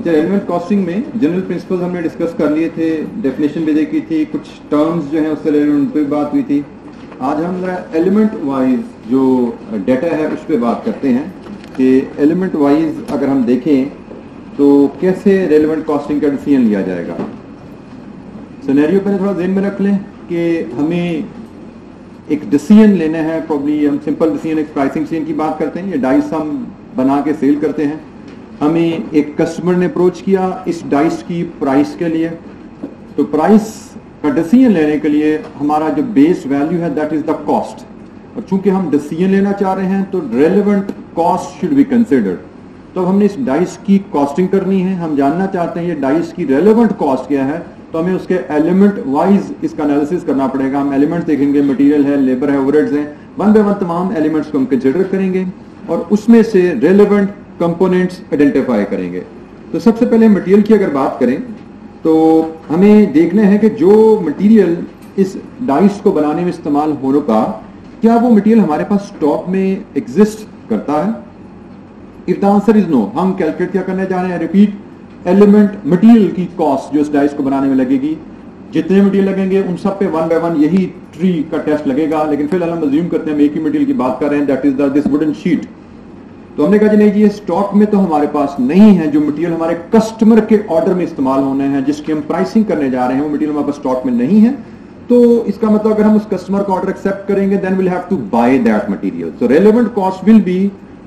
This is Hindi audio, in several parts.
रेलेवेंट कॉस्टिंग में जनरल प्रिंसिपल्स हमने डिस्कस कर लिए थे, डेफिनेशन भी देखी थी, कुछ टर्म्स जो हैं उससे रिलेटेड उन पर बात हुई थी। आज हम एलिमेंट वाइज जो डाटा है उस पर बात करते हैं कि एलिमेंट वाइज अगर हम देखें तो कैसे रेलेवेंट कॉस्टिंग का डिसीजन लिया जाएगा। सिनेरियो पहले थोड़ा ध्यान में रख लें कि हमें एक डिसीजन लेना है। प्रॉब्ली हम सिंपल डिसीजन, एक प्राइसिंग डिसीजन की बात करते हैं। ये डाइस हम बना के सेल करते हैं। हमें एक कस्टमर ने अप्रोच किया इस डाइस की प्राइस के लिए, तो प्राइस का डिसीजन लेने के लिए हमारा जो बेस वैल्यू है दैट इज द कॉस्ट। और चूंकि हम डिसीजन लेना चाह रहे हैं तो relevant cost should be considered. तो हमने इस डाइस की कॉस्टिंग करनी है। हम जानना चाहते हैं ये डाइस की रेलेवेंट कॉस्ट क्या है, तो हमें उसके एलिमेंट वाइज इसका एनालिसिस करना पड़ेगा। हम एलिमेंट्स देखेंगे, मटेरियल है, लेबर है, ओवरहेड्स हैं, वन बाय वन तमाम एलिमेंट्स को हम कंसिडर करेंगे और उसमें से रेलेवेंट कंपोनेंट्स आइडेंटिफाई करेंगे। तो सबसे पहले मटेरियल की अगर बात करें तो हमें देखना है कि जो मटेरियल इस डाइस को बनाने में इस्तेमाल होने का, क्या वो मटेरियल हमारे पास स्टॉक में एग्जिस्ट करता है। If the answer is no, हम कैलकुलेट क्या करने जा रहे हैं, रिपीट, एलिमेंट मटेरियल की कॉस्ट जो इस डाइस को बनाने में लगेगी। जितने मटेरियल लगेंगे उन सब पे वन बाय वन यही ट्री का टेस्ट लगेगा। लेकिन फिलहाल हम अज्यूम करते हैं हम एक ही मटेरियल की बात कर रहे हैं, that is this wooden sheet. तो हमने कहा जी नहीं जी, ये स्टॉक में तो हमारे पास नहीं है। जो मटेरियल हमारे कस्टमर के ऑर्डर में इस्तेमाल होने हैं, जिसकी हम प्राइसिंग करने जा रहे हैं, वो मटेरियल हमारे पास स्टॉक में नहीं है। तो इसका मतलब अगर हम उस कस्टमर का ऑर्डर एक्सेप्ट करेंगे then will have to buy that material. So relevant cost will be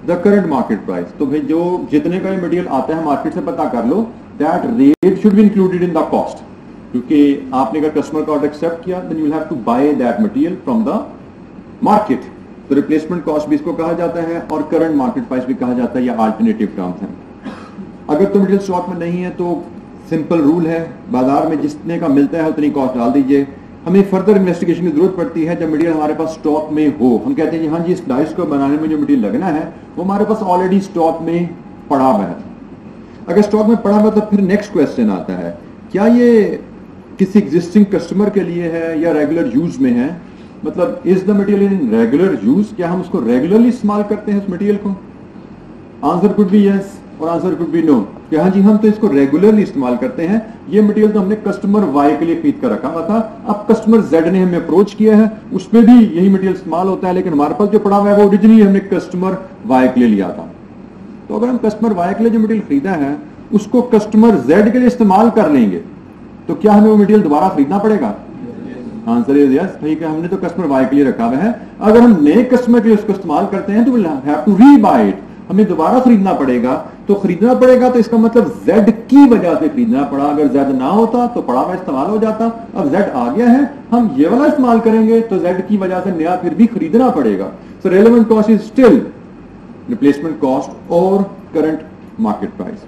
the current market price. तो भाई जो जितने का ये मटेरियल आता है मार्केट से पता कर लो, that rate should be included in the cost. क्योंकि आपने अगर कस्टमर का ऑर्डर एक्सेप्ट किया then you will have to buy that material from the market. तो रिप्लेसमेंट कॉस्ट भी इसको कहा जाता है और करंट मार्केट प्राइस भी कहा जाता है, या अल्टरनेटिव टर्म्स हैं। अगर तो मटेरियल स्टॉक में नहीं है तो सिंपल रूल है, बाजार में जितने का मिलता है उतनी कॉस्ट डाल दीजिए। हमें फर्दर इन्वेस्टिगेशन की जरूरत पड़ती है जब मटेरियल हमारे पास स्टॉक में हो। हम कहते हैं जी हाँ जी, इस डाइस को बनाने में जो मटेरियल लगना है वो हमारे पास ऑलरेडी स्टॉक में पड़ा हुआ है। अगर स्टॉक में पड़ा हुआ तो फिर नेक्स्ट क्वेश्चन आता है, क्या ये किसी एग्जिस्टिंग कस्टमर के लिए है या रेगुलर यूज में है। मतलब is the material in regular use, क्या हम उसको रेगुलरली इस्तेमाल करते हैं उस मटेरियल को। आंसर कुड बी यस और आंसर कुड बी नो, कि हाँ जी हम तो इसको रेगुलरली इस्तेमाल करते हैं। ये मटेरियल तो हमने कस्टमर वाई के लिए खरीद कर रखा हुआ था, अब कस्टमर जेड ने हमें अप्रोच किया है, उसमें भी यही मटेरियल इस्तेमाल होता है, लेकिन हमारे पास जो पड़ा हुआ है वो ओरिजिनली हमने कस्टमर वाई के लिए लिया था। तो अगर हम कस्टमर वाई के लिए जो मटेरियल खरीदा है उसको कस्टमर जेड के लिए इस्तेमाल कर लेंगे तो क्या हमें वो मटेरियल दोबारा खरीदना पड़ेगा। आंसर इज यस, ठीक है, हमने तो कस्टमर वाई के लिए रखा हुआ है। अगर हम नए कस्टमर के लिए उसको इस्तेमाल करते हैं तो विल हैव टू रीबाय इट, हमें दोबारा खरीदना पड़ेगा। तो खरीदना पड़ेगा तो इसका मतलब जेड की वजह से खरीदना पड़ा। अगर जेड ना होता तो पड़ा हुआ इस्तेमाल हो जाता। अब जेड आ गया है, हम ये वाला इस्तेमाल करेंगे तो जेड की वजह से नया फिर भी खरीदना पड़ेगा। So relevant cost is still replacement cost और करंट मार्केट प्राइस।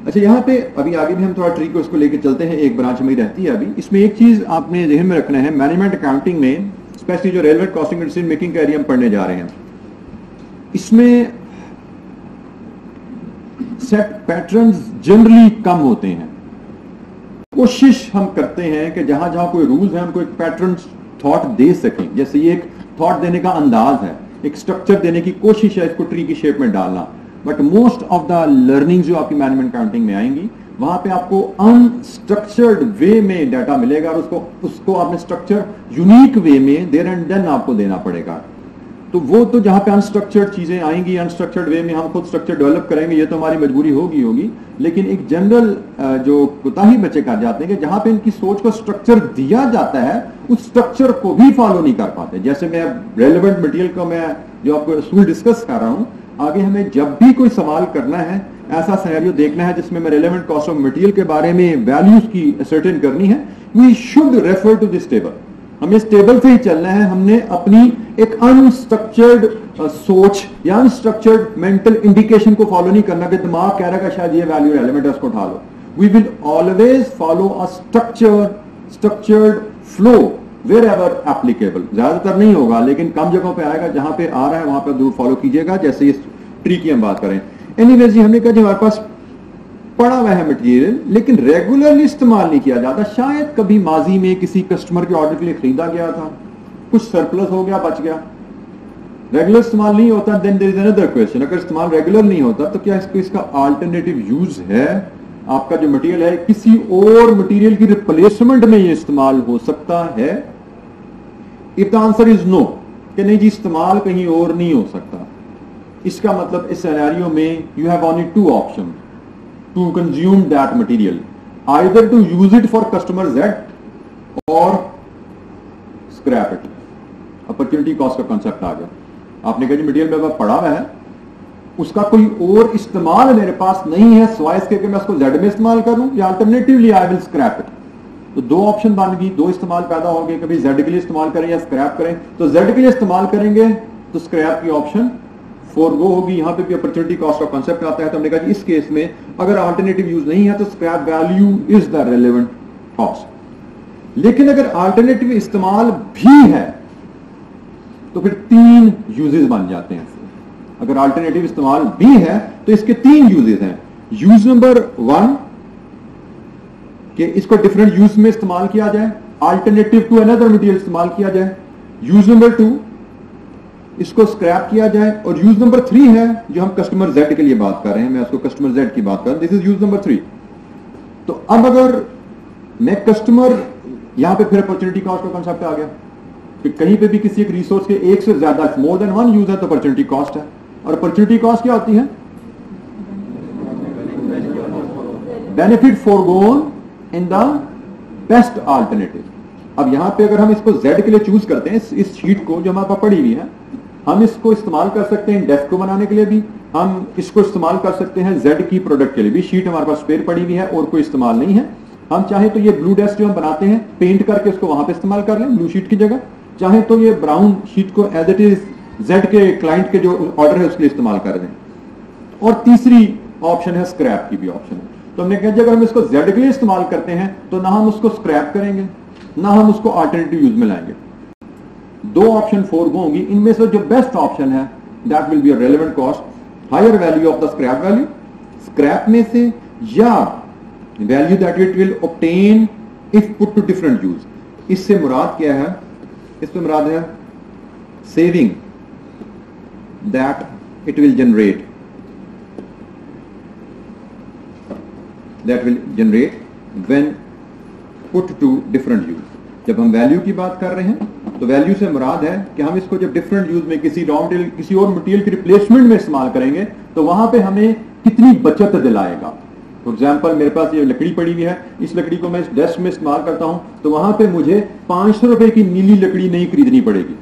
अच्छा, यहाँ पे अभी आगे भी हम थोड़ा ट्री को इसको लेके चलते हैं, एक ब्रांच में रहती है अभी। इसमें एक चीज आपने ध्यान में रखना है, मैनेजमेंट अकाउंटिंग में स्पेशली जो रेलेवेंट कॉस्टिंग डिसीजन मेकिंग का एरिया हम पढ़ने जा रहे हैं, इसमें सेट पैटर्न्स जनरली कम होते हैं। कोशिश हम करते हैं कि जहां जहां कोई रूल्स है उनको एक पैटर्न थॉट दे सकें। जैसे ये एक थॉट देने का अंदाज है, एक स्ट्रक्चर देने की कोशिश है इसको ट्री की शेप में डालना। But most of the learning जो आपकी मैनेजमेंट अकाउंटिंग में आएंगी वहां पे आपको अनस्ट्रक्चर्ड वे में डाटा मिलेगा और उसको आपने स्ट्रक्चर यूनिक वे में देयर एंड देन आपको देना पड़ेगा। तो वो तो जहां पे अनस्ट्रक्चर्ड चीजें आएंगी, अनस्ट्रक्चर्ड वे में हम खुद स्ट्रक्चर डेवलप करेंगे, ये तो हमारी मजबूरी होगी। लेकिन एक जनरल जो कोताही बच्चे कर जाते हैं कि जहां पे इनकी सोच को स्ट्रक्चर दिया जाता है उस स्ट्रक्चर को भी फॉलो नहीं कर पाते। जैसे मैं रेलेवेंट मटेरियल को मैं जो आपको असूल डिस्कस कर रहा हूं, आगे हमें जब भी कोई सवाल करना है, ऐसा सिनेरियो देखना है जिसमें मैं रेलेवेंट कॉस्ट ऑफ मटेरियल के बारे में वैल्यूज की सर्टेन करनी है, we should refer to this table. हमें इस टेबल से ही चलना है। हमने अपनी एक अनस्ट्रक्चर्ड सोच या अनस्ट्रक्चर्ड मेंटल इंडिकेशन को फॉलो नहीं करना कि दिमाग कह रहा है शायद ये वैल्यू एलिमेंट है उसको उठा लो। We will always follow a structured flow wherever applicable. ज्यादातर नहीं होगा लेकिन कम जगहों पे आएगा, जहां पे आ रहा है वहां पे जरूर फॉलो कीजिएगा। जैसे इस ट्री की हम बात करें, एनीवेज हमने कहा हमारे पास पड़ा हुआ है मटेरियल लेकिन रेगुलरली इस्तेमाल नहीं किया जाता। शायद कभी माजी में किसी कस्टमर के ऑर्डर के लिए खरीदा गया था, कुछ सरप्लस हो गया, बच गया, रेगुलर इस्तेमाल नहीं होता, then there is another question, अगर इस्तेमाल रेगुलर नहीं होता तो क्या इसको इसका अल्टरनेटिव यूज है? आपका जो मटेरियल है किसी और मटेरियल की रिप्लेसमेंट में ये इस्तेमाल हो सकता है? If the answer is no, कि नहीं जी इस्तेमाल कहीं और नहीं हो सकता, इसका मतलब इस सिनेरियो में you have only two option to consume that material, either to use it for customer Z और स्क्रैप इट। अपॉर्चुनिटी कॉस्ट का कॉन्सेप्ट आ गया। आपने कहा जी मटेरियल मेरे पास पड़ा हुआ है, उसका कोई और इस्तेमाल मेरे पास नहीं है सिवाय इसके कि मैं उसको जेड में इस्तेमाल करूं या alternatively I will scrap it. तो दो ऑप्शन बन गई, दो इस्तेमाल पैदा हो गए, कभी जेड के लिए इस्तेमाल करें या स्क्रैप करें। तो जेड के लिए इस्तेमाल करेंगे तो स्क्रैप की ऑप्शन फोरगो होगी। यहां पे भी अपॉर्चुनिटी कॉस्ट का कॉन्सेप्ट आता है, तो हमने कहा इस केस में अगर अल्टरनेटिव यूज नहीं है तो scrap value is the relevant cost. लेकिन अगर अल्टरनेटिव इस्तेमाल भी है तो फिर तीन यूजेस बन जाते हैं। अगर अल्टरनेटिव इस्तेमाल भी है तो इसके तीन यूजेस हैं। यूज नंबर 1 कि इसको डिफरेंट यूज में इस्तेमाल किया जाए, अल्टरनेटिव टू अनदर मटेरियल इस्तेमाल किया जाए। यूज नंबर 2 इसको स्क्रैप किया जाए। और यूज नंबर 3 है जो हम कस्टमर जेड के लिए बात कर रहे हैं, मैं उसको कस्टमर जेड की बात कर रहा हूं, दिस इज यूज नंबर 3। तो अब अगर मैं कस्टमर, यहां पे फिर अपॉर्चुनिटी कॉस्ट का कॉन्सेप्ट आ गया कि कहीं पे भी किसी एक रिसोर्स के एक से ज्यादा मोर देन वन यूज है तो अपॉर्चुनिटी कॉस्ट है। और अपॉर्चुनिटी कॉस्ट क्या होती है? Benefit forgone in the best alternative. अब यहां पे अगर हम इसको Z के लिए चूज करते हैं, इस शीट को जो हमारे पास पड़ी हुई है, हम इसको इस्तेमाल कर सकते हैं डेस्क को बनाने के लिए भी, हम इसको इस्तेमाल कर सकते हैं Z की प्रोडक्ट के लिए भी। शीट हमारे पास स्पेयर पड़ी हुई है और कोई इस्तेमाल नहीं है। हम चाहे तो ये ब्लू डेस्क जो हम बनाते हैं पेंट करके उसको वहां पे इस्तेमाल कर लें ब्लू शीट की जगह, चाहे तो ये ब्राउन शीट को एज इट इज Z के क्लाइंट के जो ऑर्डर है उसके लिए इस्तेमाल कर दें। और तीसरी ऑप्शन है स्क्रैप की भी ऑप्शन है। तो हमने कहा अगर हम इसको Z के लिए इस्तेमाल करते हैं तो ना हम उसको स्क्रैप करेंगे ना हम उसको अल्टरनेटिव यूज में लाएंगे। दो ऑप्शन फोरगो होंगी। इनमें से जो बेस्ट ऑप्शन है that will be a relevant cost higher value of the scrap value, scrap में से, या value that it will obtain if put to different use. इससे मुराद क्या है? इससे मुराद है saving that it will generate, that will generate when put to different use। जब हम वैल्यू की बात कर रहे हैं तो वैल्यू से मुराद है कि हम इसको जब डिफरेंट यूज में किसी रॉ मटेरियल किसी और मटेरियल की रिप्लेसमेंट में इस्तेमाल करेंगे तो वहां पे हमें कितनी बचत दिलाएगा। फॉर एग्जाम्पल मेरे पास ये लकड़ी पड़ी हुई है, इस लकड़ी को मैं इस डेस्क में इस्तेमाल करता हूं तो वहां पे मुझे 500 रुपए की नीली लकड़ी नहीं खरीदनी पड़ेगी।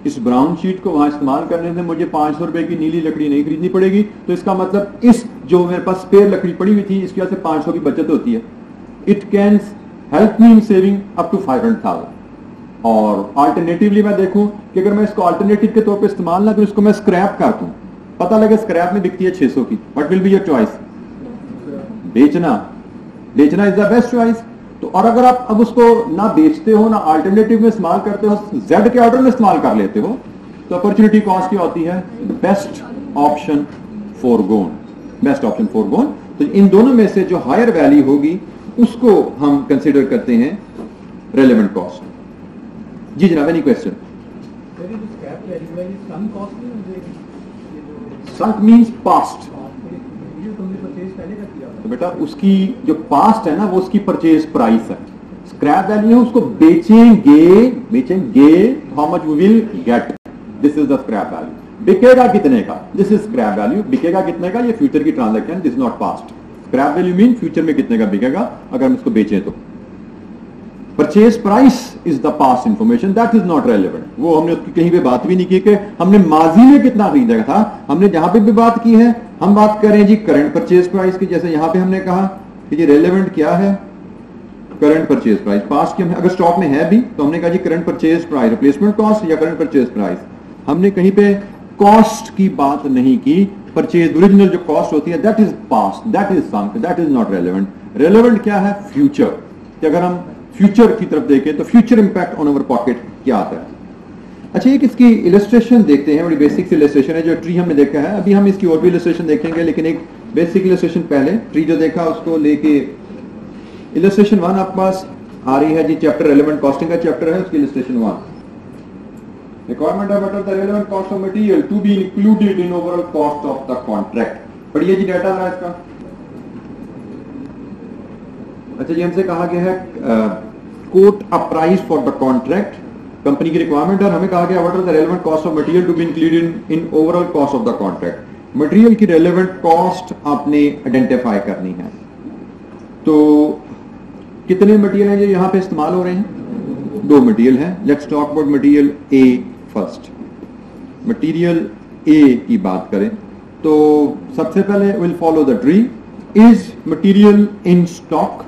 इस ब्राउन शीट को वहां इस्तेमाल करने से मुझे 500 रुपए की नीली लकड़ी नहीं खरीदनी पड़ेगी। तो इसका मतलब इस जो मेरे पास स्पेयर लकड़ी पड़ी हुई थी इसकी वजह से 500 की बचत होती है। It can help me in saving up to 500,000। और अल्टरनेटिवली मैं देखूं कि अगर मैं इसको अल्टरनेटिव के तौर पे इस्तेमाल ना करूं, इसको मैं स्क्रैप कर दूं, पता लगे स्क्रैप में बिकती है 600 की, what will be your choice? बेचना। बेचना इज द बेस्ट चॉइस। तो और अगर आप अब उसको ना बेचते हो ना अल्टरनेटिव में इस्तेमाल करते हो, Z के ऑर्डर में इस्तेमाल कर लेते हो, तो अपॉर्चुनिटी कॉस्ट क्या होती है? Best option forgone. Best option forgone. तो इन दोनों में से जो हायर वैल्यू होगी उसको हम कंसीडर करते हैं रेलेवेंट कॉस्ट। जी जनाब, any question? Sunk means past. तो बेटा उसकी जो पास्ट है ना वो उसकी परचेज प्राइस है। स्क्रैप वैल्यू है उसको बेचेंगे how much we will get, this is the scrap value. बिकेगा कितने का, दिस इज स्क्रैप वैल्यू। बिकेगा कितने का, ये फ्यूचर की transaction, this is not past. Scrap value mean future में कितने का बिकेगा अगर हम इसको बेचें तो। Purchase price is the past information, that is not relevant. वो हमने उसकी कहीं पे बात भी नहीं की कि हमने माजी में कितना खरीदा था। हमने जहां पे भी बात की है हम बात करें जी करंट परचेज प्राइस की। जैसे यहां पे हमने कहा कि ये रेलेवेंट क्या है, करंट परचेज प्राइस। पास्ट की अगर स्टॉक में है भी तो हमने कहा जी current purchase price, replacement cost या करंट परचेज प्राइस। हमने कहीं पे कॉस्ट की बात नहीं की। परचेज ओरिजिनल जो कॉस्ट होती है that is past, that is sunk, that is not relevant. Relevant क्या है? फ्यूचर। कि अगर हम फ्यूचर की तरफ देखें तो future impact on our pocket क्या आता है। अच्छा, एक इसकी इलस्ट्रेशन देखते हैं, बड़ी बेसिक इलस्ट्रेशन है। जो ट्री हमने देखा है, अभी हम इसकी और भी इलस्ट्रेशन देखेंगे, लेकिन एक बेसिक इलस्ट्रेशन पहले। ट्री जो देखा उसको लेके इलस्ट्रेशन 1 आपके पास आ रही है जी। चैप्टर रेलेवेंट कॉस्टिंग का चैप्टर है, उसकी इलस्ट्रेशन 1। रिक्वायरमेंट है but the relevant cost of material to be included in overall cost of the contract. पढ़िए जी डाटा था इसका। अच्छा जी, हमसे कहा गया है quote a price for the contract, company की रिक्वायरमेंट है, हमें कहा गया what are the relevant cost of material to be included in overall cost of the contract. Material की रेलेवेंट कॉस्ट आपने आइडेंटिफाई करनी है। तो कितने मटेरियल हैं जो यहां पे इस्तेमाल हो रहे हैं? 2 मटेरियल हैं। Let's talk about material A first. Material A की बात करें तो सबसे पहले will follow the tree. Is material in stock?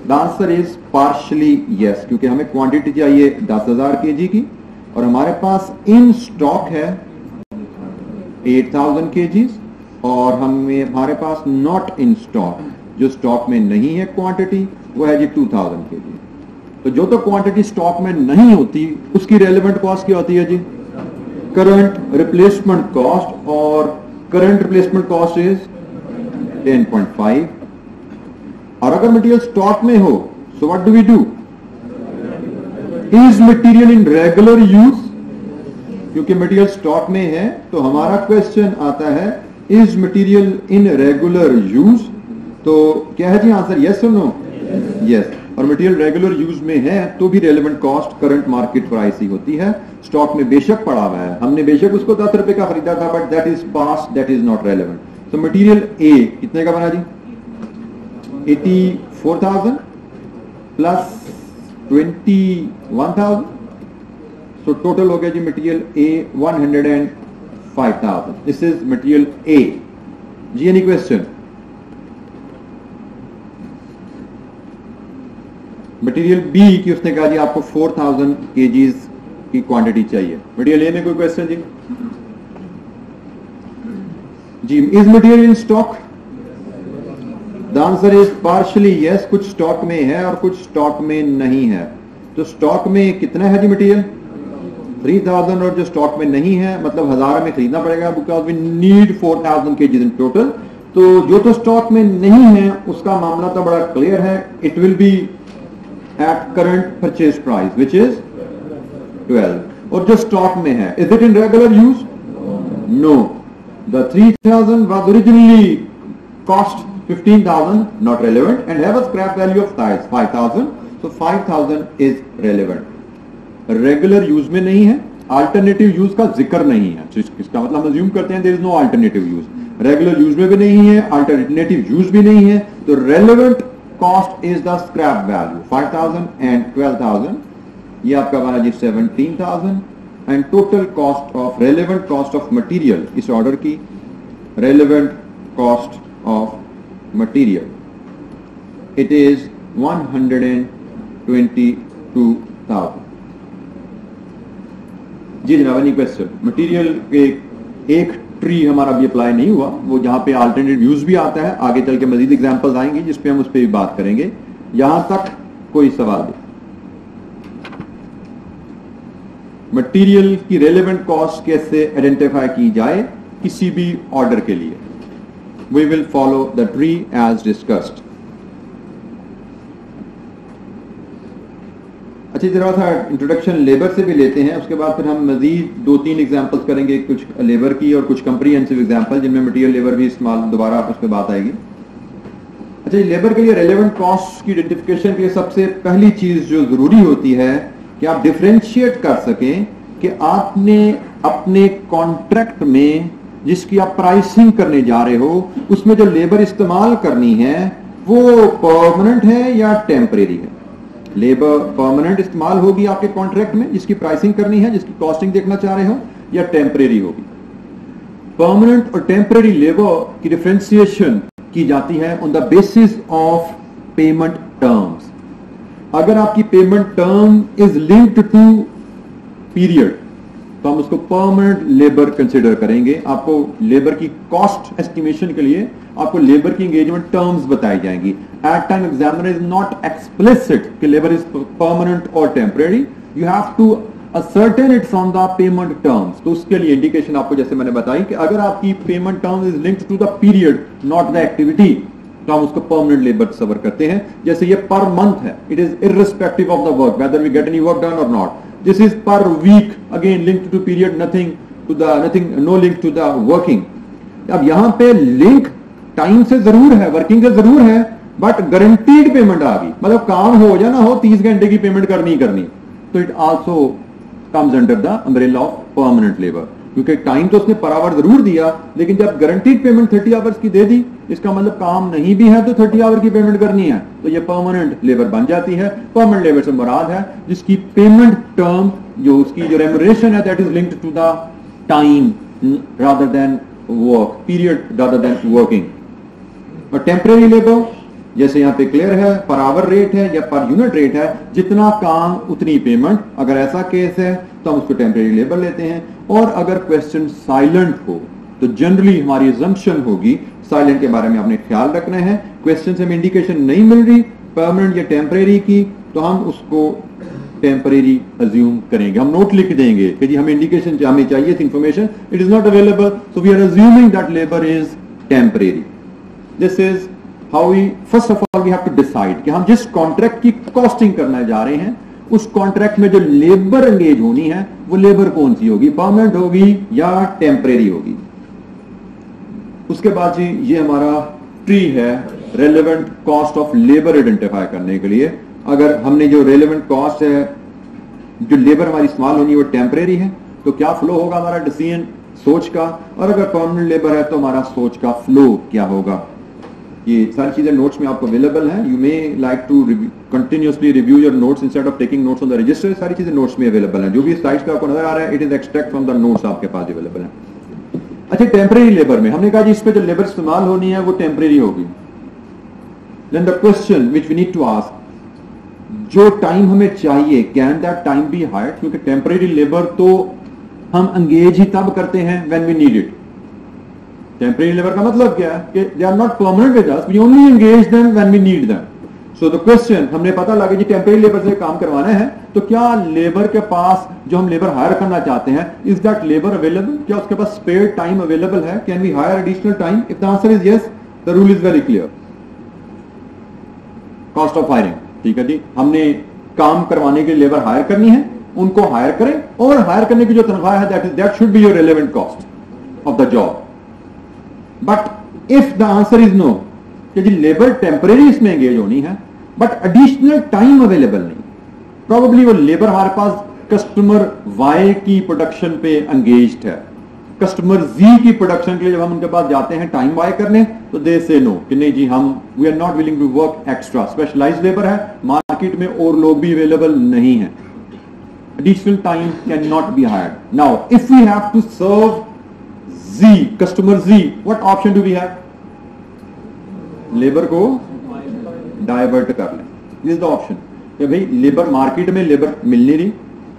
The answer is partially yes, क्योंकि हमें क्वांटिटी चाहिए 10,000 kg की और हमारे पास इन स्टॉक है 8,000 kg और हमारे पास नॉट इन स्टॉक, जो स्टॉक में नहीं है क्वांटिटी, वो है जी 2,000 kg। तो जो तो क्वांटिटी स्टॉक में नहीं होती उसकी रेलेवेंट कॉस्ट क्या होती है जी? करंट रिप्लेसमेंट कॉस्ट, और करंट रिप्लेसमेंट कॉस्ट इज 10.5। और अगर मटेरियल स्टॉक में हो so what do we do? Is material in regular use? क्योंकि मटेरियल स्टॉक में है तो हमारा क्वेश्चन आता है is material in regular use? तो क्या है जी आंसर? यस और नो? यस। और मटेरियल रेगुलर यूज में है तो भी relevant cost current market price ही होती है। स्टॉक में बेशक पड़ा हुआ है, हमने बेशक उसको 10 रुपए का खरीदा था, but that is past, that is not relevant. तो मटेरियल ए कितने का बना जी? 84,000 प्लस 21,000, सो टोटल हो गया जी material A 105,000। This is material A जी। Any question? मटेरियल बी की उसने कहा जी आपको 4,000 kg की क्वांटिटी चाहिए। मटेरियल ए में कोई क्वेश्चन जी? जी, is material in stock? The answer is partially yes, कुछ स्टॉक में है और कुछ स्टॉक में नहीं है। तो स्टॉक में कितना है जी मटेरियल? 3,000, और जो स्टॉक में नहीं है मतलब 1000 में खरीदना पड़ेगा, because we need 4,000 kg in total. तो जो तो स्टॉक में नहीं है उसका मामला तो बड़ा क्लियर है, it will be at current purchase price which is 12। और जो स्टॉक में है is it in regular use? No. The 3,000 was originally cost 15,000, not relevant, and have a scrap value of 5,000, so 5,000 is relevant। Regular use में नहीं है, अल्टरनेटिव यूज का जिक्र नहीं है, इसका मतलब हम अज्यूम करते हैं there is no alternative use. Regular use में भी नहीं है, अल्टरनेटिव यूज भी नहीं है, तो relevant cost is the scrap value 5,000 and 12,000, ये आपका बना जी 17,000। And total cost of relevant cost of material इस ऑर्डर की, relevant cost of material it is 122,000 जी जनाब। Any question? मटेरियल के एक ट्री हमारा भी अप्लाई नहीं हुआ, वो जहां पे अल्टरनेटिव यूज भी आता है, आगे चल के मजीद एग्जांपल्स आएंगे जिसपे हम उस पर भी बात करेंगे। यहां तक कोई सवाल नहीं? मटेरियल की रेलेवेंट कॉस्ट कैसे आइडेंटिफाई की जाए किसी भी ऑर्डर के लिए? We will follow the tree as discussed। अच्छी तरह सा इंट्रोडक्शन लेबर से भी लेते हैं, उसके बाद फिर हम मजीद 2-3 एग्जांपल्स करेंगे, कुछ लेबर की और कुछ कंप्रीहेंसिव एग्जांपल जिनमें मटेरियल लेबर भी इस्तेमाल दोबारा उस पर बात आएगी। अच्छा, लेबर के लिए रेलेवेंट कॉस्ट की आइडेंटिफिकेशन के लिए सबसे पहली चीज जो जरूरी होती है कि आप डिफरेंशिएट कर सकें कि आपने अपने कॉन्ट्रैक्ट में जिसकी आप प्राइसिंग करने जा रहे हो उसमें जो लेबर इस्तेमाल करनी है वो परमानेंट है या टेम्परेरी है। लेबर परमानेंट इस्तेमाल होगी आपके कॉन्ट्रैक्ट में जिसकी प्राइसिंग करनी है, जिसकी कॉस्टिंग देखना चाह रहे हो, या टेम्परेरी होगी। परमानेंट और टेम्परेरी लेबर की डिफरेंशिएशन की जाती है on the basis of payment terms. अगर आपकी payment term is linked to period तो हम उसको परमानेंट लेबर कंसिडर करेंगे। आपको लेबर की कॉस्ट एस्टिमेशन के लिए आपको लेबर की एंगेजमेंट टर्म्स बताई जाएंगी। At time examiner is not explicit कि लेबर इज परमानेंट और temporary, you have to ascertain it from the payment terms. तो उसके लिए इंडिकेशन आपको जैसे मैंने बताई कि अगर आपकी payment terms is linked to the period not the activity तो हम उसको परमानेंट लेबर सवर करते हैं। जैसे ये पर मंथ है, it is irrespective of the work whether we get any work done और not. This is per week, again linked to period, nothing no link to the working. अब यहां पे लिंक टाइम से जरूर है, वर्किंग से जरूर है, बट गारंटीड पेमेंट आ गई, मतलब काम हो या ना हो 30 घंटे की पेमेंट करनी ही करनी, तो it also comes under the umbrella of permanent labour, क्योंकि टाइम तो उसने पर आवर जरूर दिया, लेकिन जब गारंटीड पेमेंट 30 आवर्स की दे दी, इसका मतलब काम नहीं भी है तो 30 आवर की पेमेंट करनी है, तो ये परमानेंट लेबर बन जाती है। परमानेंट लेबर से मुराद है जिसकी पेमेंट टर्म, जो उसकी जो रेम्युनरेशन है, that is linked to the time rather than work, period rather than working. और टेम्परेरी लेबर जैसे यहां पे क्लियर है, पर आवर रेट है या पर यूनिट रेट है, जितना काम उतनी पेमेंट। अगर ऐसा केस है तो हम उसको टेम्परेरी लेबर लेते हैं। और अगर क्वेश्चन साइलेंट हो तो जनरली हमारी अजम्पशन होगी साइलेंट के बारे में आपने ख्याल रखना है। क्वेश्चन से हमें इंडिकेशन नहीं मिल रही परमानेंट या टेम्परेरी की, तो हम उसको टेम्परेरी अज्यूम करेंगे, हम नोट लिख देंगे कि जी हमें इंडिकेशन हमें चाहिए इस information, it is not available, so we are assuming that labour is temporary. This is how we first of all we have to decide कि हम जिस कॉन्ट्रैक्ट की कॉस्टिंग करने जा रहे हैं, उस कॉन्ट्रैक्ट में जो लेबर एंगेज होनी है वो लेबर कौन सी होगी, परमानेंट होगी या टेम्परेरी होगी। उसके बाद जी ये हमारा ट्री है relevant cost of labour identify करने के लिए। अगर हमने जो रेलेवेंट कॉस्ट है, जो लेबर हमारी इस्तेमाल होनी है वो टेम्परेरी है, तो क्या फ्लो होगा हमारा डिसीजन सोच का, और अगर परमानेंट लेबर है तो हमारा सोच का फ्लो क्या होगा। ये सारी चीजें नोट्स में आपको अवेलेबल हैं। You may like to continuously review your notes instead of taking notes on the register. सारी चीजें नोट्स में अवेलेबल हैं, जो भी स्लाइड्स पे आपको नजर आ रहा है it is extract from the notes आपके पास अवेलेबल है। अच्छा, टेम्परेरी लेबर में हमने कहा जी इस पे जो लेबर इस्तेमाल होनी है वो टेम्परेरी होगी। Then the question which we need to ask, जो टाइम हमें चाहिए can that time be hired, क्योंकि टेम्परेरी लेबर तो हम एंगेज ही तब करते हैं when we need it. Temporary labour का मतलब क्या है कि they are not permanent with us, we only engage them when we need them. So the question, हमने पता लगा जी टेम्परेरी लेबर से काम करवाना है, तो क्या लेबर के पास जो हम लेबर हायर करना चाहते हैं, इज दैट लेबर अवेलेबल, क्या उसके पास स्पेयर टाइम अवेलेबल है, can we hire additional time. If the answer is yes, the rule is very clear, cost of hiring. ठीक है जी, हमने काम करवाने के लिए लेबर हायर करनी है, उनको हायर करें, और हायर करने की जो तनख्वाह है that should be your relevant cost of the job. But if the answer is no, कि जी लेबर टेम्परेरी इसमें एंगेज होनी है बट एडिशनल टाइम अवेलेबल नहीं, प्रोबेबली वो लेबर हमारे पास कस्टमर वाई की प्रोडक्शन पे एंगेज्ड है, कस्टमर जी की प्रोडक्शन के लिए जब हम उनके पास जाते हैं टाइम वाई करने, तो दे से नो कि नहीं जी हम we are not willing to work extra, specialised labour है, मार्केट में और लोग भी अवेलेबल नहीं है, additional time cannot be hired. Now if we have to serve Z, customer Z, what option do we have? Labour को डाइवर्ट कर लें, दिस इज द ऑप्शन कि भाई लेबर मार्केट में लेबर मिल नहीं रही,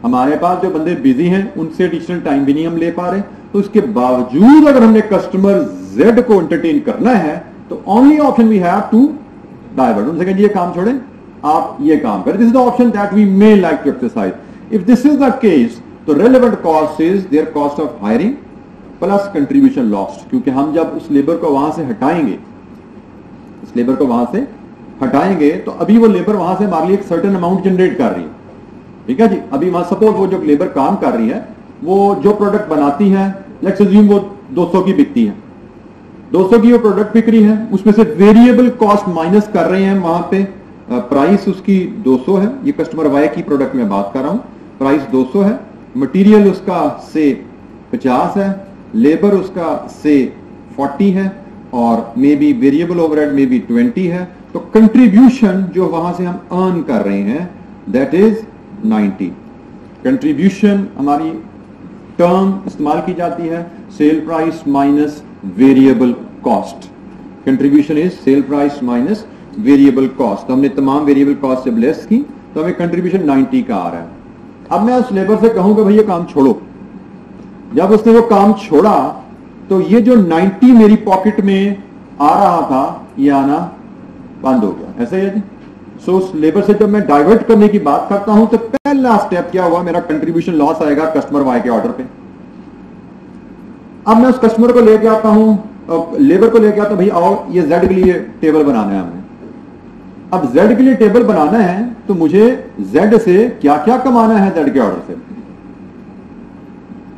हमारे पास जो बंदे बिजी हैं उनसे एडिशनल टाइम भी नहीं हम ले पा रहे, तो इसके बावजूद अगर हमने कस्टमर Z को एंटरटेन करना है तो only option we have to divert, उनसे कहें ये काम छोड़ें आप ये काम करें। This is the option that we may like to exercise. If this is the case, the relevant cost is their cost of hiring plus contribution lost, क्योंकि हम जब उस लेबर को वहां से हटाएंगे, उस लेबर को वहां से हटाएंगे तो अभी वो लेबर वहां से हमारे लिए एक सर्टेन अमाउंट जनरेट कर रही है। ठीक है जी, अभी वहां सपोज वो जो लेबर काम कर रही है वो जो प्रोडक्ट बनाती है, लेट्स अज्यूम वो 200 की बिकती है, 200 की वो प्रोडक्ट बिक रही है, उसमें से वेरिएबल कॉस्ट माइनस कर रहे हैं, वहां पे प्राइस उसकी 200 है, ये कस्टमर वाई की प्रोडक्ट में बात कर रहा हूं, प्राइस 200 है, मटेरियल उसका से 50 है, लेबर उसका से 40 है, और may be variable overhead may be 20 है, तो कंट्रीब्यूशन जो वहां से हम अर्न कर रहे हैं दैट इज 90। कंट्रीब्यूशन हमारी टर्म इस्तेमाल की जाती है sale price minus variable cost, contribution is sale price minus variable cost. तो हमने तमाम वेरिएबल कॉस्ट से लेस की तो हमें कंट्रीब्यूशन 90 का आ रहा है। अब मैं उस लेबर से कहूंगा भैया काम छोड़ो, जब उसने वो काम छोड़ा तो ये जो 90 मेरी पॉकेट में आ रहा था ये आना बंद हो गया, ऐसा ही है। सो उस लेबर से जब मैं डाइवर्ट करने की बात करता हूं तो पहला स्टेप क्या हुआ, मेरा कंट्रीब्यूशन लॉस आएगा कस्टमर वाई के ऑर्डर पे। अब मैं उस कस्टमर को लेके आता हूं, लेबर को लेके आता हूं, भाई आओ ये जेड के लिए टेबल बनाना है हमें, अब Z के लिए टेबल बनाना है तो मुझे Z से क्या क्या कमाना है, Z के ऑर्डर से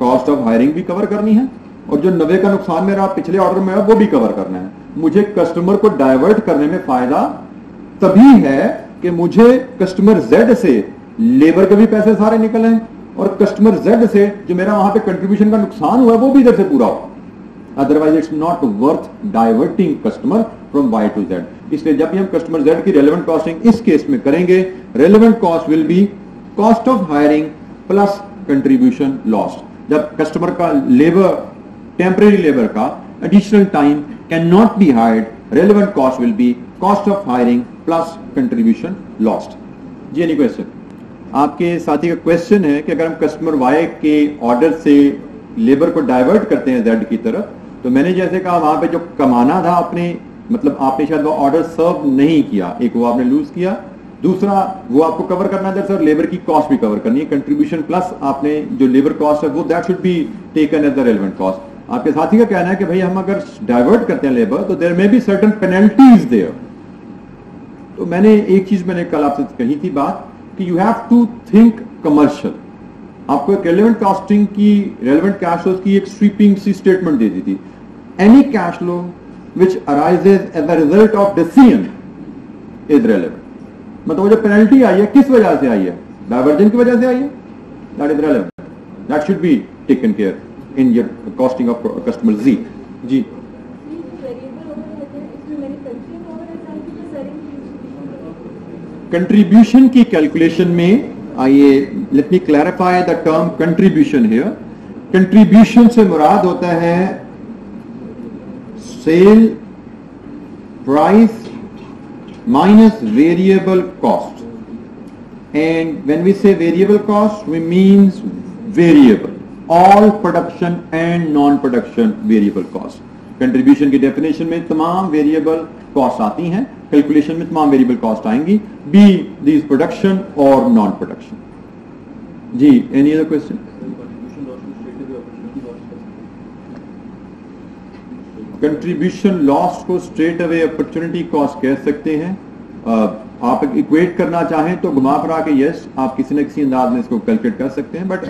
कॉस्ट ऑफ हायरिंग भी कवर करनी है और जो 90 का नुकसान मेरा पिछले ऑर्डर में है वो भी कवर करना है। मुझे कस्टमर को डाइवर्ट करने में फायदा तभी है कि मुझे कस्टमर Z से लेबर के भी पैसे सारे निकले और कस्टमर Z से जो मेरा वहां पे कंट्रीब्यूशन का नुकसान हुआ वो भी इधर से पूरा हो, otherwise it's not worth diverting customer from Y to Z। इसलिए जब भी हम कस्टमर Z की रेलेवेंट कॉस्टिंग इस केस में करेंगे, relevant cost will be cost of hiring plus contribution lost. जब कस्टमर का लेबर, टेम्परेरी लेबर का additional time can not be hired, relevant cost will be cost of hiring plus contribution lost. जी एनी क्वेश्चन? आपके साथी का क्वेश्चन है कि अगर हम कस्टमर Y के ऑर्डर से लेबर को डाइवर्ट करते हैं Z की तरफ, तो मैंने जैसे कहा वहां पे जो कमाना था आपने, मतलब आपने शायद वो ऑर्डर सर्व नहीं किया, एक वो आपने लूज किया, दूसरा वो आपको कवर करना है सर, लेबर की कॉस्ट भी कवर करनी है, कंट्रीब्यूशन प्लस आपने जो लेबर कॉस्ट है वो that should be taken as the relevant cost. आपके साथी का कहना है कि भाई हम अगर डाइवर्ट करते हैं लेबर तो there may be certain penalties there. तो मैंने एक चीज मैंने कल आपसे कही थी बात कि you have to think commercial. आपको एक रेलेवेंट कॉस्टिंग की, रेलेवेंट कैश फ्लोज की एक स्वीपिंग सी स्टेटमेंट दे दी थी, any cash flow which arises as a result of decision is relevant। मतलब वो जो पेनल्टी आई है किस वजह से आई है, डाइवर्जन की वजह से आई है, that is relevant, that should be taken care in your costing of customer Z। जी कंट्रीब्यूशन की कैलकुलेशन में आइए, let me clarify the term contribution here. Contribution से मुराद होता है sale price minus variable cost, and when we say variable cost we means variable, all production and non-production variable cost। Contribution की डेफिनेशन में तमाम वेरिएबल कॉस्ट आती हैं, कैलकुलेशन में तमाम वेरिएबल कॉस्ट आएंगी, बी दिस प्रोडक्शन और नॉन प्रोडक्शन। जी any other question? Contribution loss को स्ट्रेट अवे अपॉर्चुनिटी कॉस्ट कह सकते हैं। आप इक्वेट करना चाहें तो घुमा फिरा के यस आप किसी न किसी अंदाज में इसको कैलकुलेट कर सकते हैं, बट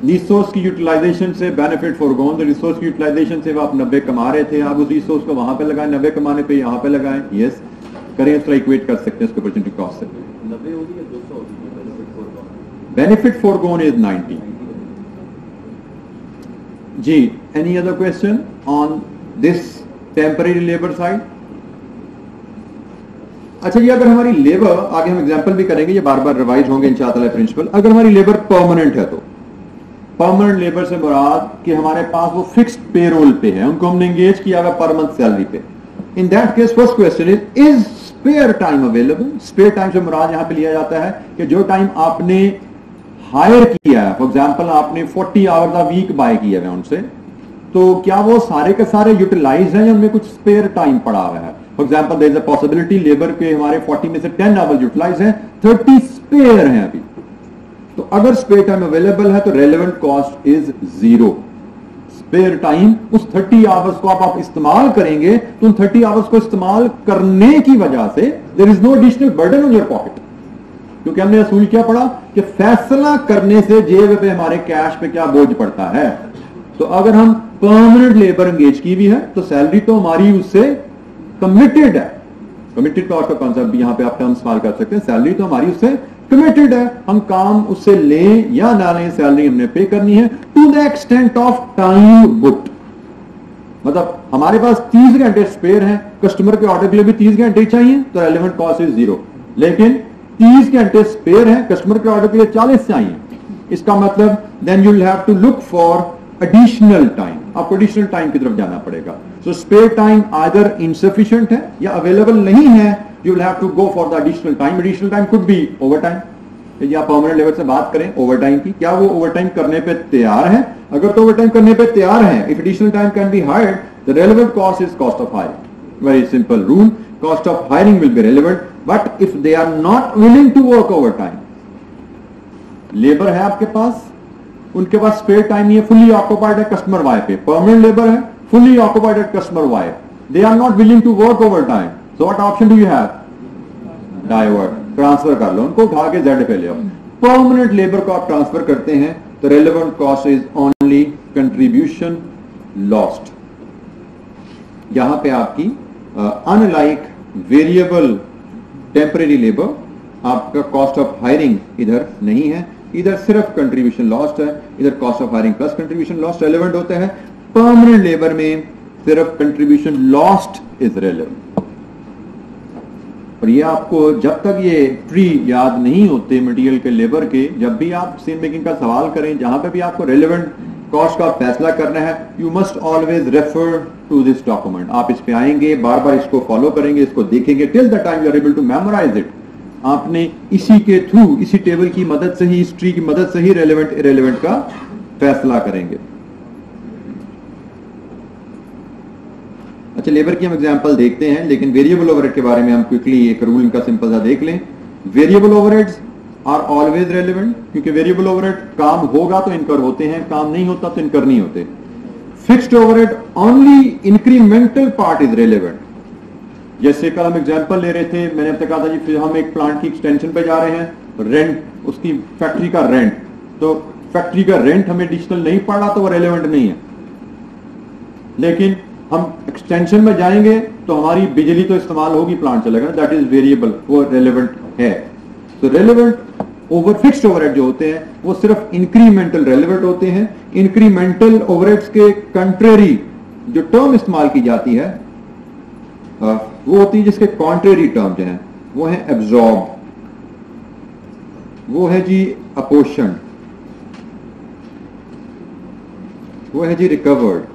रिसोर्स की यूटिलाइजेशन से बेनिफिट फॉरगोन, रिसोर्स की यूटिलाइजेशन से आप 90 कमा रहे थे, आप उस रिसोर्स को वहां पे लगाएं, 90 कमाने पे यहां पे लगाएं, यस करें, इस तरह इक्वेट कर सकते हैं इसको अपॉर्चुनिटी कॉस्ट से। 90 होगी या 200 होगी? Benefit forgone is 90। जी any other question on this temporary labour side? अच्छा जी, अगर हमारी लेबर, आगे हम एग्जांपल भी करेंगे, ये बार बार रिवाइज होंगे इंशाअल्लाह प्रिंसिपल, अगर हमारी लेबर परमानेंट है तो परमानेंट लेबर से मुराद कि हमारे पास वो फिक्स्ड पेरोल पे है, उनको हमने एंगेज किया हुआ पर मंथ सैलरी पे। In that case first question is spare time available? Spare time से मुराद यहां पे लिया जाता है कि जो टाइम आपने हायर किया है, फॉर एग्जांपल आपने 40 आवर्स अ वीक बाय किया है उनसे, तो क्या वो सारे के सारे यूटिलाइज हैं या उनमें कुछ स्पेयर टाइम पड़ा हुआ है? For example there is a possibility labour के हमारे 40 में से 10 आवर्स यूटिलाइज हैं, 30 स्पेयर हैं अभी, तो अगर स्पेयर टाइम अवेलेबल है तो relevant cost is 0। Spare time उस 30 आवर्स को आप इस्तेमाल करेंगे तो उन 30 आवर्स को इस्तेमाल करने की वजह से there is no additional burden on your pocket, क्योंकि हमने असूल क्या पढ़ा कि फैसला करने से जेब पे हमारे कैश पे क्या बोझ पड़ता है। तो अगर हम परमानेंट लेबर एंगेज की भी है तो सैलरी तो हमारी उससे कमिटेड है। कमिटेड कॉस्ट का कॉन्सेप्ट भी यहां पे आप टर्म इस्तेमाल कर सकते हैं, सैलरी तो हमारी उससे कमिटेड है, हम काम उससे लें या ना लें सैलरी हमने पे करनी है to the extent of time booked. मतलब हमारे पास 30 घंटे स्पेयर हैं, कस्टमर के ऑर्डर के लिए भी 30 घंटे चाहिए तो रेलेवेंट कॉस्ट इज 0, लेकिन 30 घंटे स्पेयर हैं, कस्टमर के ऑर्डर के लिए 40 चाहिए, इसका मतलब then you will have to look for additional time, आपको एडिशनल टाइम की तरफ जाना पड़ेगा। So spare time either insufficient है या अवेलेबल नहीं है, you will have to go for the additional time. Additional time could be overtime. यदि आप परमानेंट लेबर से बात करें ओवर टाइम की, क्या वो ओवर टाइम करने पे तैयार है? अगर तो ओवर टाइम करने पे तैयार है, if additional time can be hired, the relevant cost is cost of hiring. Very simple rule, cost of hiring will be relevant, but if they are not willing to work overtime, labour है आपके पास, उनके पास स्पेयर टाइम नहीं है, फुली ऑक्युपाइड है कस्टमर वाई पे, परमानेंट लेबर है, फुली ऑक्युपाइड है customer Y, they are not willing to work overtime. So what option do you have? Divert, transfer कर लो उनको, उठा के Z पे ले आओ. परमानेंट लेबर को आप ट्रांसफर करते हैं तो relevant cost is only contribution lost. यहां पे आपकी अनलाइक वेरिएबल टेम्परेरी लेबर आपका कॉस्ट ऑफ हायरिंग इधर नहीं है, इधर सिर्फ कंट्रीब्यूशन लॉस्ट है, इधर cost of hiring plus contribution lost relevant होता है. परमानेंट लेबर में सिर्फ कंट्रीब्यूशन लॉस्ट इज रेलेवेंट. और ये आपको जब तक ये ट्री याद नहीं होते मटेरियल के लेबर के, जब भी आप सीन मेकिंग का सवाल करें, जहां पे भी आपको रेलेवेंट कॉस्ट का फैसला करना है, you must always refer to this document. आप इस पे आएंगे, बार बार इसको फॉलो करेंगे, इसको देखेंगे till the time you are able to memorise it. आपने इसी के थ्रू, इसी टेबल की मदद से ही, इस ट्री की मदद से ही रेलेवेंट इरेलेवेंट का फैसला करेंगे. अच्छा, लेबर की हम एग्जांपल देखते हैं, लेकिन वेरिएबल ओवरहेड के बारे में हम क्विकली एक रूल इनका सिंपल सा देख लें. Variable overheads are always relevant, क्योंकि वेरिएबल ओवरहेड काम होगा तो इनकर होते हैं, काम नहीं होता तो इनकर नहीं होते. Fixed overhead only incremental part is relevant. जैसे कल हम एग्जांपल ले रहे थे, मैंने आपसे कहा था जी फिर हम एक प्लांट की एक्सटेंशन पे जा रहे हैं, रेंट, उसकी फैक्ट्री का रेंट, तो फैक्ट्री का रेंट हमें एडिशनल नहीं पड़ रहा तो वो रेलेवेंट नहीं है. लेकिन हम एक्सटेंशन में जाएंगे तो हमारी बिजली तो इस्तेमाल होगी, प्लांट चलेगा, दैट इज वेरिएबल, वो रेलेवेंट है. तो रेलेवेंट ओवर फिक्स्ड ओवरहेड जो होते हैं वो सिर्फ इंक्रीमेंटल रेलेवेंट होते हैं. इंक्रीमेंटल ओवरहेड्स के कंट्रेरी जो टर्म इस्तेमाल की जाती है वो होती है, जिसके कॉन्ट्रेरी टर्म जो है वो है एब्जॉर्ब, वो है जी अपोर्शन, वो है जी रिकवर्ड.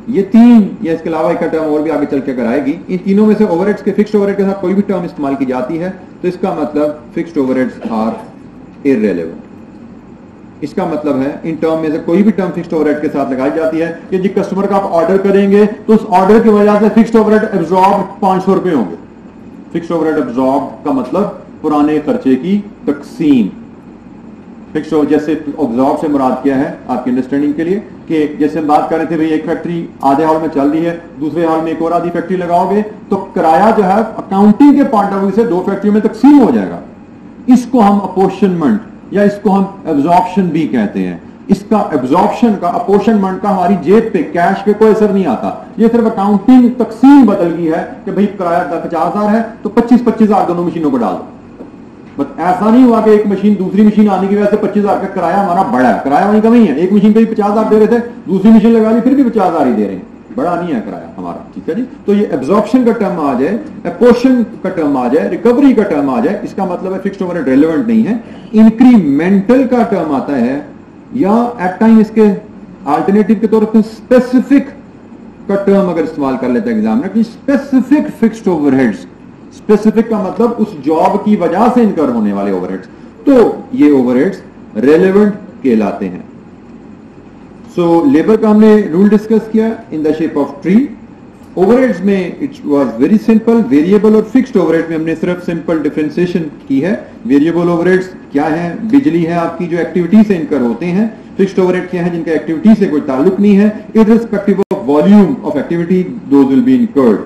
ये तीन या इसके अलावा एक टर्म और भी आगे चल के अगर आएगी, इन तीनों में से ओवरहेड्स के फिक्स्ड ओवरहेड के साथ कोई भी टर्म इस्तेमाल की जाती है तो इसका मतलब फिक्स्ड ओवरहेड्स आर इररेलेवेंट. इसका मतलब है इन टर्म में से कोई भी टर्म फिक्स्ड ओवरहेड के साथ लगाई जाती है कि जी कस्टमर का आप ऑर्डर करेंगे तो उस ऑर्डर की वजह से फिक्स्ड ओवरहेड एब्जॉर्ब 500 रुपए होंगे. फिक्स्ड ओवरहेड एब्जॉर्ब का मतलब पुराने खर्चे की तकसीम. फिक्स्ड ओवर जैसे एब्जॉर्ब से मुराद किया है आपकी अंडरस्टैंडिंग के लिए कि जैसे हम बात कर रहे थे भाई एक फैक्ट्री आधे हॉल में चल रही है, दूसरे हॉल में एक और आधी फैक्ट्री लगाओगे तो किराया जो है अकाउंटिंग के पॉइंट ऑफ व्यू से दो फैक्ट्री में तकसीम हो जाएगा. इसको हम अपोर्शनमेंट या इसको हम एब्जॉर्प्शन भी कहते हैं. इसका एब्जॉर्प्शन का, अपोर्शनमेंट का हमारी जेब पे, कैश पे कोई असर नहीं आता. ये सिर्फ अकाउंटिंग तकसीम बदल गई है कि भाई किराया 50,000 है तो 25,000 दोनों मशीनों को डाल दो. बस ऐसा नहीं हुआ कि एक मशीन दूसरी मशीन आने की वजह से 25,000 का किराया हमारा बढ़ा है. किराया वहीं कमी है, एक मशीन पे 50,000 दे रहे थे, दूसरी मशीन लगा ली फिर भी 50,000 ही दे रहे हैं, बड़ा नहीं है किराया हमारा. ठीक है जी. तो ये एब्जॉर्प्शन का टर्म आ जाए, अपोर्शन का टर्म आ जाए, रिकवरी का टर्म आ जाए, इसका मतलब है फिक्स्ड ओवरहेड रेलेवेंट नहीं है. इंक्रीमेंटल का टर्म आता है या एट टाइम इसके अल्टरनेटिव के तौर पर स्पेसिफिक का टर्म अगर इस्तेमाल कर लेता है एग्जामिनर कि स्पेसिफिक फिक्स्ड ओवरहेड्स. स्पेसिफिक का मतलब उस जॉब की वजह से इनकर होने वाले ओवरहेड्स, तो ये ओवरहेड्स रेलेवेंट कहलाते हैं. सो लेबर का हमने रूल डिस्कस किया in the shape of tree. Overheads में it was very simple. Variable और फिक्स्ड ओवरहेड में हमने सिर्फ सिंपल डिफरेंशिएशन की है. वेरिएबल ओवरहेड्स क्या है? बिजली है आपकी जो एक्टिविटी से इनकर होते हैं. फिक्स्ड ओवरहेड क्या है? जिनका एक्टिविटी से कोई ताल्लुक नहीं है. Irrespective of volume of activity those will be incurred.